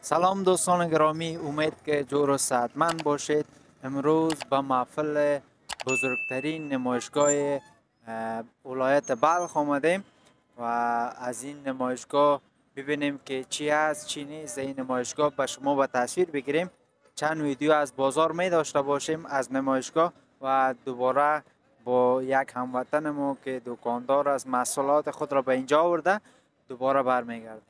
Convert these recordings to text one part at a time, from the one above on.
سلام دوستان گرامی، امید که جور و صحتمند باشید. امروز به محفل بزرگترین نمایشگاه ولایت بلخ آمدیم و از این نمایشگاه ببینیم که چی است چی نیست. این نمایشگاه به شما به تصویر بگیریم. چند ویدیو از بازار می داشته باشیم از نمایشگاه و دوباره با یک هموطنمون که دکاندار از محصولات خود را به اینجا آورده دوباره برمیگردیم.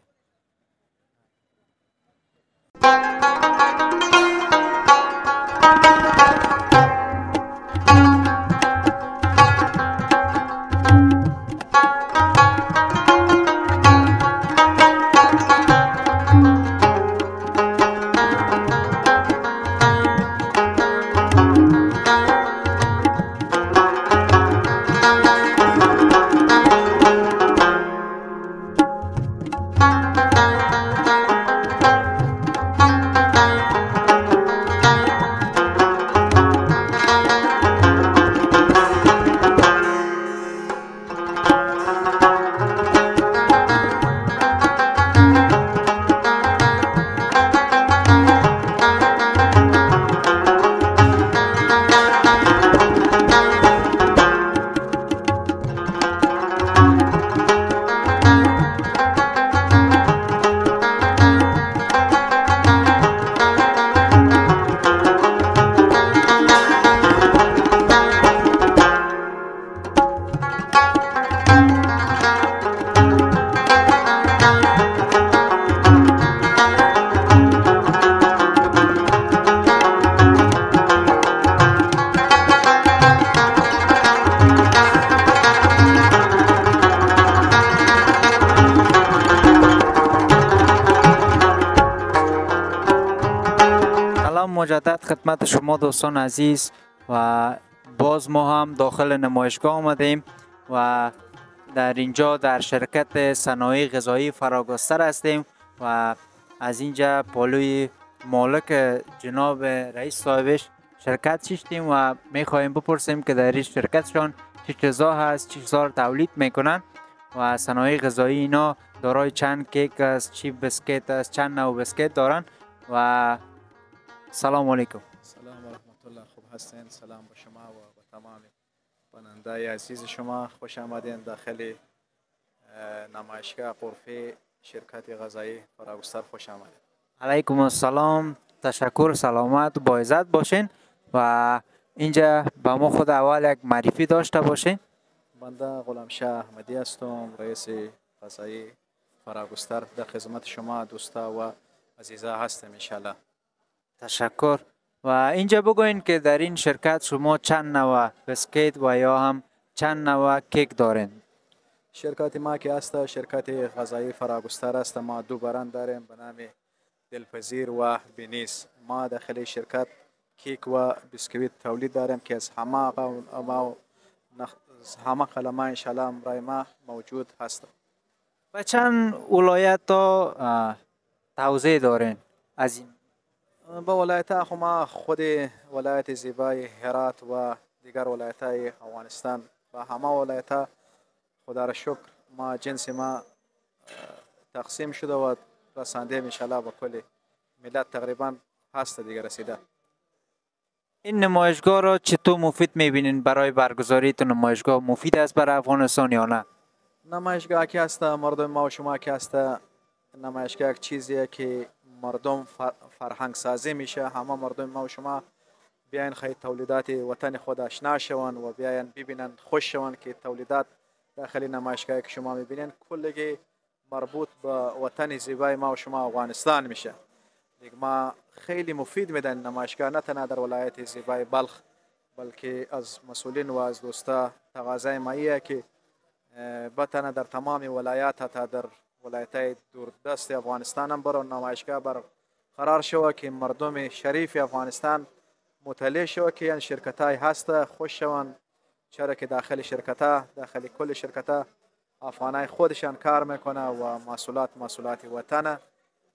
مجدد خدمت شما دوستان عزیز و باز ما هم داخل نمایشگاه آمدیم و در اینجا در شرکت صنایع غذایی فراگستر هستیم و از اینجا پالوی مالک جناب رئیس صاحبش شرکت شدیم و میخواهیم بپرسیم که در این شرکتشان چه چیزا هست، چه چیزا تولید میکنن و صنایع غذایی اینا دارای چند کیک است، چی بسکیت است، چند نوع بسکیت دارن و سلام علیکم. سلام و رحمت الله. خوب هستین؟ سلام به شما و به تمام بیننده عزیز شما. خوش آمدین داخل نمایشگاه غرفه شرکت غذایی فراگستر. خوش آمدین. علیکم السلام. تشکر، سلامت با عزت باشین و اینجا با ما خود اول یک معرفی داشته باشین. بنده غلام شاه احمدی هستم، رئیس غذایی فراگستر. در خدمت شما دوستا و عزیزا هستم ان شاء الله. تشکر. و اینجا بگوین که در این شرکت شما چند نوع بسکیت و یا هم چند نوع کیک دارین؟ شرکت ما که است شرکت غذایی فراگستر است. ما دو برند داریم به نام دلپذیر و بنیز. ما داخل شرکت کیک و بسکویت تولید داریم که از همه قلمه انشاءالله برای ما موجود هست. و چند ولایت توزیع دارین از این؟ با ولایت ما خود ولایت زیبای هرات و دیگر ولایت های افغانستان و همه ولایت ها خدا را شکر ما جنس ما تقسیم شده و رسانده انشاءالله با کل ملت تقریبا هست دیگر رسیده. این نمایشگاه را چطور مفید میبینین؟ برای برگزاری تو نمایشگاه مفید است برای افغانستان یا نه؟ نمایشگاه که هست مردم ما و شما که هست نمایشگاه یک چیزیه که مردم فرهنگ سازی میشه. همه مردم ما و شما بیاین خیلی تولیدات وطن خود آشنا شون و بیاین ببینن خوش شون که تولیدات داخل نمایشگاهی که شما میبینین کلگی مربوط به وطن زیبای ما و شما افغانستان میشه. دیگه ما خیلی مفید میدن نمایشگاه نه تنها در ولایت زیبای بلخ بلکه از مسئولین و از دوستا تقاضای ما ایه که بتنه در تمام ولایات تا در ولایت دوردست افغانستان هم برای نمایشگاه قرار شود که مردم شریف افغانستان مطلع شود که این شرکت های هست خوش شوند، چرا که داخل شرکت ها داخل کل شرکت ها افغانای خودشان کار میکنه و مسئولات وطن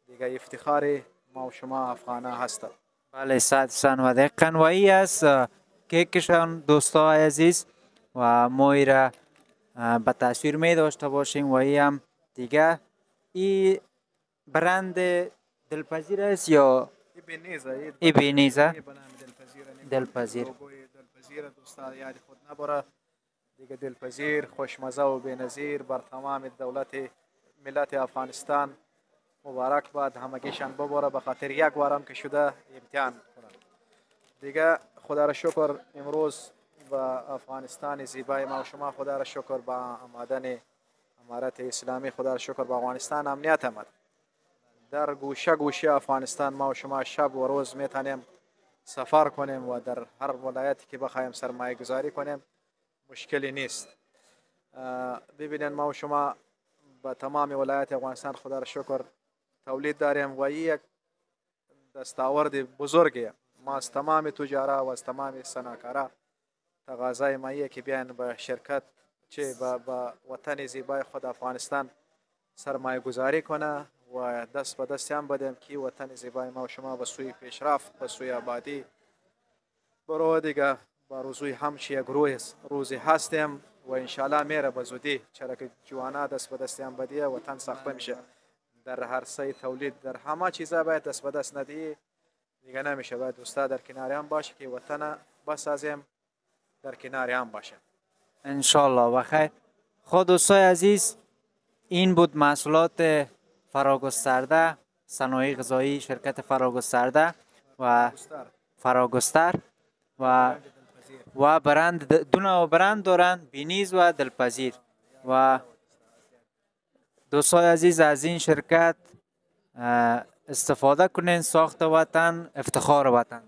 دیگه افتخار ما و شما افغانا هست. بله 100% و دقیقاً و ای است کیکشان دوستای عزیز و ما ای را به تصویر می داشته باشیم و ای هم دیگه ای برند دلپذیر است یا ای بینیزه؟ دلپذیر. دلپذیر دوستان یاد خود نبره دیگه. دلپذیر، خوشمزه و بینظیر بر تمام دولت ملت افغانستان مبارک باد. همگیشان ببره به خاطر یک بارم که شده امتحان کنند دیگه. خدا را شکر امروز با افغانستان زیبای ما و شما خدا را شکر با آمدن امارت اسلامی خدا را شکر با افغانستان امنیت آمد. در گوشه گوشه افغانستان ما و شما شب و روز میتونیم سفر کنیم و در هر ولایتی که بخوایم سرمایه گذاری کنیم مشکلی نیست. ببینید ما و شما با تمام ولایت افغانستان خدا را شکر تولید داریم و یک دستاورد بزرگیه. ما از تمام تجارا و از تمام صنعتکارا تقاضای ما که بیان به شرکت چه به وطن زیبای خود افغانستان سرمایه گذاری کنه و دست به دست هم بدیم که وطن زیبای ما و شما به سوی پیشرفت به سوی آبادی برو دیگه. با روزی همچی یک روزی هستیم و انشالله میره به زودی، چرا که جوانا دست به دست هم بدیه وطن ساخته میشه. در هر سه تولید در همه چیزا باید دست به دست ندی دیگه نمیشه. باید دوستا در کناری هم باشه که وطن بسازیم، در کناری هم باشه انشالله. بخیر. خود دوستای عزیز، این بود محصولات فراگسترده صنایع غذایی شرکت فراگسترده و فراگستر و برند دو نوع برند دارند، بینیز و دلپذیر. و دوستای عزیز از این شرکت استفاده کنین. ساخت وطن، افتخار وطن.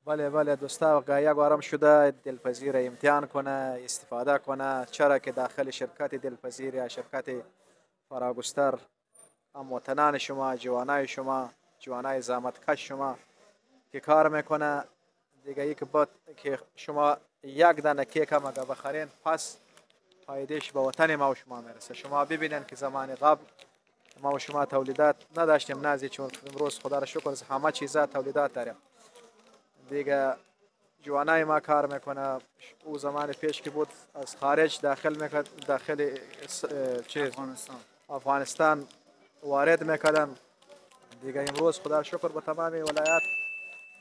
بله دوستا، یک بارم شده دلپذیر امتحان کنه، استفاده کنه، چرا که داخل شرکت دلپذیر یا شرکت فراگستر هموطنان شما، جوانای شما، جوانای زحمتکش شما که کار میکنه دیگه. یک بات که شما یک دانه کیک هم اگه بخرین پس فایدهش به وطن ما و شما میرسه. شما ببینین که زمان قبل ما و شما تولیدات نداشتیم نازی، چون امروز خدا را شکر همه چیزا تولیدات داریم دیگه. جوانای ما کار میکنه. او زمان پیش که بود از خارج داخل میکرد، داخل افغانستان وارد میکردن دیگه. امروز خدا را شکر به تمام ولایات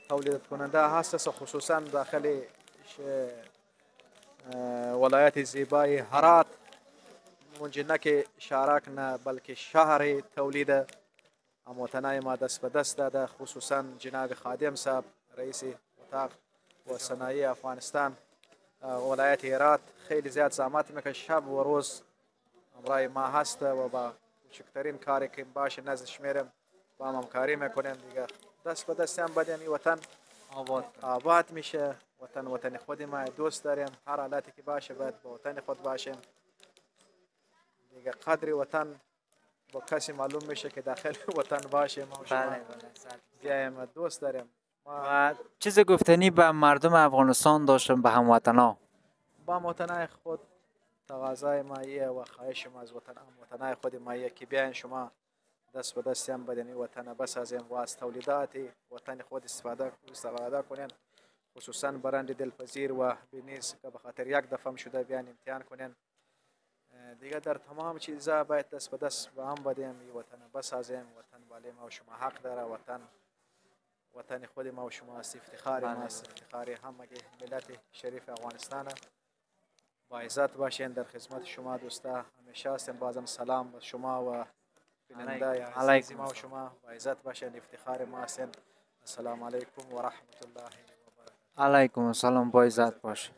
تولید کننده هست، خصوصا داخل ولایت زیبای هرات منجه نه که شهرک نه بلکه شهر تولید هموطنای ما دست به دست داده، خصوصا جناب خادم صاحب رئیس اتاق و صنایع افغانستان ولایت هرات خیلی زیاد زحمت میکشه، شب و روز امرای ما هست و با کوچکترین کاری که باشه نزدش میرم با همکاری میکنیم دیگه. دست به دست هم بدیم وطن آباد میشه. وطن خود ما دوست داریم، هر حالتی که باشه باید با وطن خود باشیم دیگه. قدر وطن با کسی معلوم میشه که داخل وطن باشه. ما بیایم دوست داریم. و چیز گفتنی به مردم افغانستان داشتم، به هموطنا؟ با هموطنای خود تقاضای مایه و خواهش ما از هموطنای خود مایه که بیاین شما دست به دست هم بدین وطن بسازیم و از تولیدات وطن خود استفاده کنین، خصوصا برند دلپذیر و بینیز که به خاطر یک دفعه شده بیان امتحان کنین دیگه. در تمام چیزا باید دست به دست با هم بدیم وطن بسازیم. وطن بالای ما و شما حق داره. وطن خود ما و شما است، افتخار ما است، افتخار همه ملت شریف افغانستان. با عزت باشین. در خدمت شما دوستا همیشه هستیم. بازم سلام به شما و بیننده عزیز ما و شما. با عزت باشین، افتخار ما هستین. السلام علیکم و رحمت الله و برکاته. علیکم السلام. با عزت باش.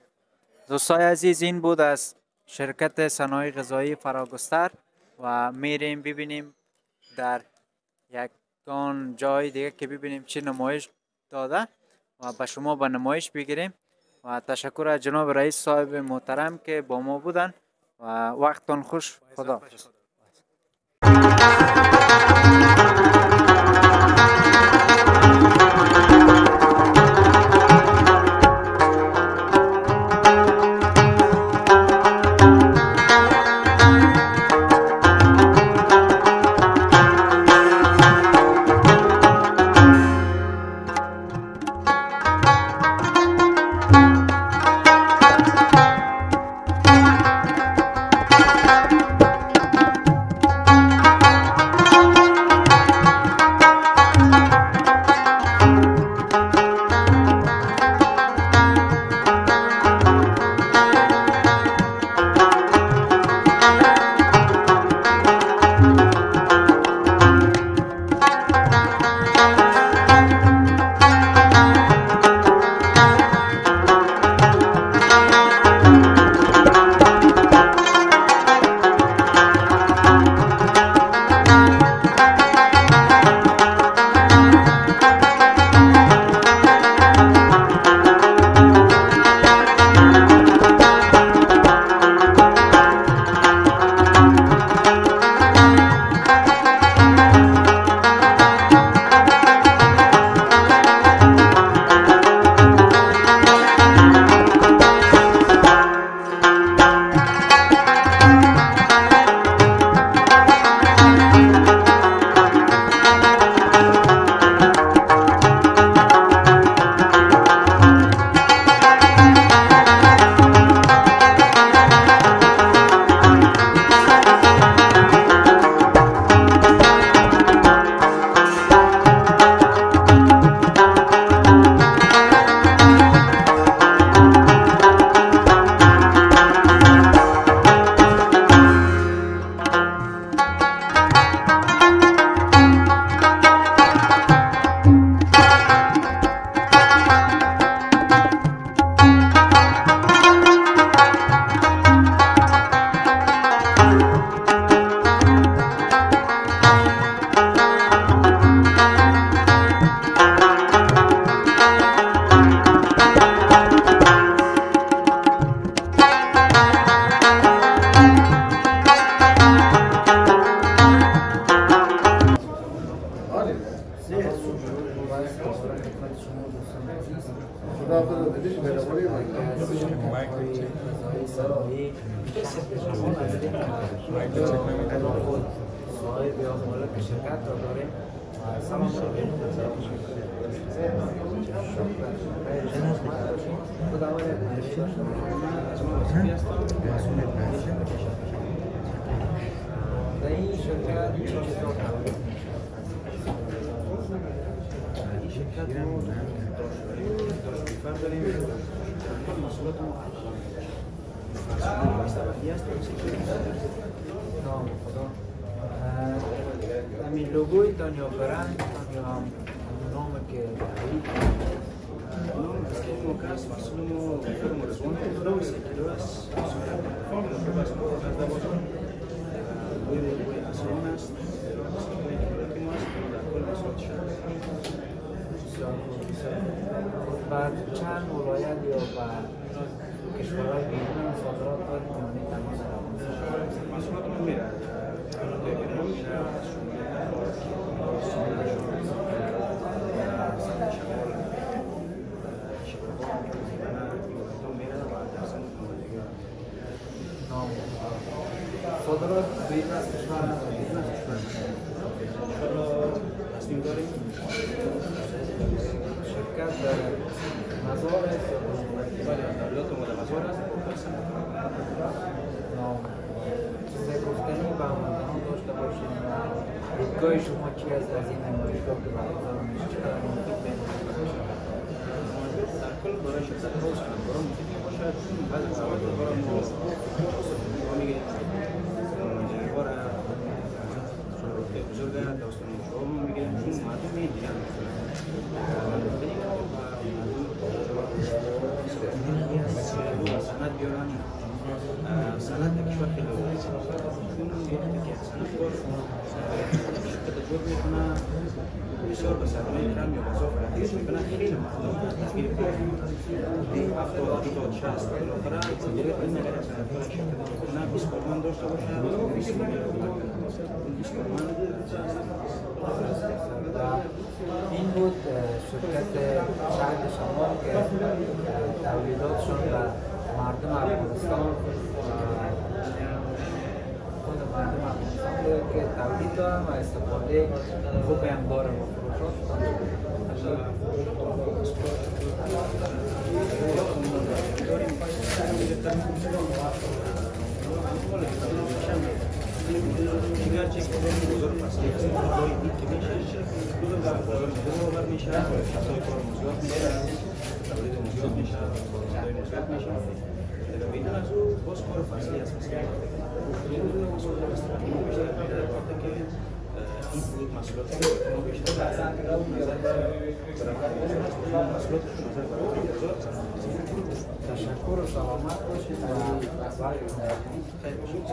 دوستای عزیز، این بود از شرکت صنایع غذایی فراگستر و میریم ببینیم در یک جای دیگه که ببینیم چه نمایش داده و به شما به نمایش بگیریم. و تشکر از جناب رئیس صاحب محترم که با ما بودن و وقتتان خوش. خدا. صاحب یا مالک شرکت را داریم. سلام در این شرکت چه چیزا تولید این شرکت ما داشت داریم محصولات ما همین لوگوی دنیا برند یا نام که نام که موکس محصول ما فرم رزوان دو سکیلو است لوگوی اصلان است بعد چند ولایت یا بعد کشورهای بیرون صادرات داریم که محصولات ما میره صادرات بین از کشور تصمیم داریم شرکت در مزار است تولیدات ما در مزار است چیزای گفتنی و همانتان داشته باشیم و دیدگاه شما چی است از این نمایشگاه که برگزار میشه چقدر مفید بینید در کل برای شخصیت روز کنم برای مفید میباشد بعض موارد برای ما میگیم برای بزرگ داستان شما میگیم چون مردم میدیدن سند بیارن سند کشور خیلی چون وقتی که سند دار شرکت جور میکنه بسیار به سرمایه کم یا بسیار فراتیش میکنه خیلی مردم تغییر کنه 70 60 بالاخره مدیریت این نگره نه 20 کارمند داشته باشه 20 کارمند این بود شرکت شهد شمال که تولیداتشون به مردم افغانستان خود مردم افغانستان که تولید دارن و استفاده خوبی هم دارن و فروشات گرچه که بزرگ فصلی هستیم بزرگ دید که میشه بزرگ در بزرگ بزرگ میشه فصلی کار مزیاد میشه تولید مزیاد میشه بازارهای مزیاد میشه بیدن از او باز کار فصلی هست مسئولات استراتژی بیشتر پیدا کرده که این بود مسئولات ما بیشتر نظر مسئولات نظر تشکر و سلامت باشید و خیلی باشید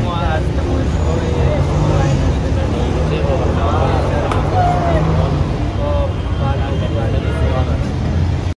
ما از نمایشگاه